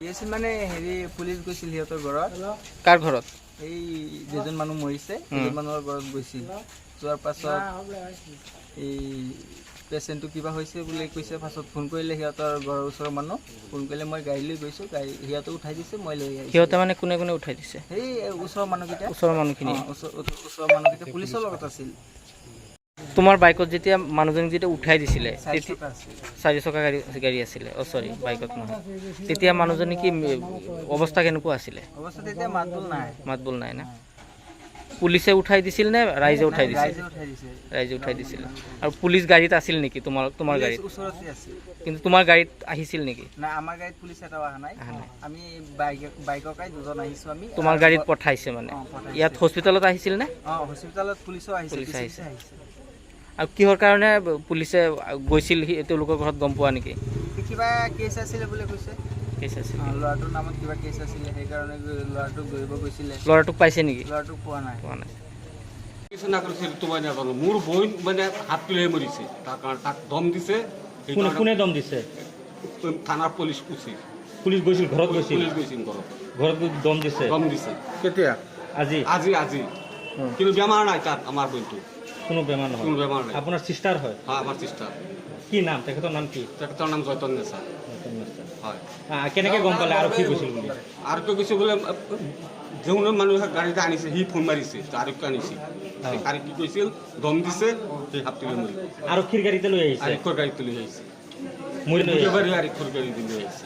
গৈছিল মানে হেৰি পুলিচ গৈছিল সিহঁতৰ ঘৰত। কাৰ ঘৰত? এই দুজন মানুহ মৰিছে, দুজন মানুহৰ ঘৰত গৈছিল। যোৱাৰ পাছত এই পেচেণ্টটো কিবা হৈছে বুলি কৈছে। পাছত ফোন কৰিলে সিহঁতৰ ঘৰৰ ওচৰৰ মানুহ, ফোন কৰিলে মই গাড়ী লৈ গৈছোঁ। গাড়ী সিহঁতে উঠাই দিছে, মই লৈ আহিছোঁ। সিহঁতে মানে কোনে কোনে উঠাই দিছে? সেই ওচৰৰ মানুহকেইটা, ওচৰৰ মানুহখিনি। ওচৰৰ মানুহকেইটা পুলিচৰ লগত আছিল। তোমাৰ বাইকত যেতিয়া মানুহজনক যেতিয়া উঠাই দিছিলে, 4 চকা আছিল। 4 চকা গাড়ী আছিলে। চৰি, বাইকত নহয়। তেতিয়া মানুহজনী কি অৱস্থা কেনেকুৱা আছিলে? অৱস্থা তেতিয়া মাতবোল নাই। মাতবোল নাই না? পুলিচে উঠাই দিছিল নে ৰাইজে উঠাই দিছিল? ৰাইজে উঠাই দিছে। ৰাইজে উঠাই দিছিল। আৰু পুলিচ গাড়ীত আছিল নেকি তোমাৰ গাড়ীত? ওচৰতে আছিল। কিন্তু তোমাৰ গাড়ীত আহিছিল নেকি? না, আমাৰ গাড়ীত পুলিচ এটাও অহা নাই। আমি বাইককাই দুজন আহিছোঁ। আমি তোমাৰ গাড়ীত পঠাইছে মানে? ইয়াত হস্পিটেলত আহিছিল নে? হস্পিটেলত পুলিচো আহিছে। পুলিচ আহিছে। আৰু কিহৰ কাৰণে পুলিচে গৈছিল তেওঁলোকৰ ঘৰত গম পোৱা নেকি? কিবা কেছ আছিলে বুলি কৈছে। কেছ আছিল? ল'ৰাটোৰ নামত কিবা কেছ আছিলে, সেইকাৰণে ল'ৰাটোক ধৰিব গৈছিলে। ল'ৰাটোক পাইছে নেকি? ল'ৰাটোক পোৱা নাই। কিছু না কৰিছিল তোমাৰ নাজানো। মোৰ বহিন মানে হাত তুলি মৰিছে, তাৰ কাৰণে তাক দম দিছে। কোনে দম দিছে? থানাৰ পুলিচ উচিত। পুলিচ গৈছিল, ঘৰত গৈছিল? পুলিচ গৈছিল ঘৰত। ঘৰত গৈ দম দিছে? দম দিছে। কেতিয়া? আজি। কিন্তু বেমাৰ নাই তাত, আমাৰ বহিনটো। কোনো বেমাৰ নহয়? কোনো বেমাৰ নাই। আপোনাৰ চিষ্টাৰ হয়? হয়, আমাৰ চিষ্টাৰ। কি নাম তেখেতৰ? নাম কি? তেখেতৰ নাম জয়তন নেছা। হয়। কেনেকৈ গম পালে আৰু কি কৈছিল বুলি? আৰু কি কৈছে বোলে, যোনে মানুহে গাড়ীতে আনিছে সি ফোন মাৰিছে, আৰক্ষী আনিছে। আৰু কি কৈছিল, দম দিছে, সেই হাত তুলি মৰিল। আৰক্ষীৰ গাড়ীতে লৈ আহিছে? আৰক্ষীৰ গাড়ীতে লৈ আহিছে। মৰি লৈ আহিছে? আৰক্ষীৰ গাড়ীতে লৈ আহিছে।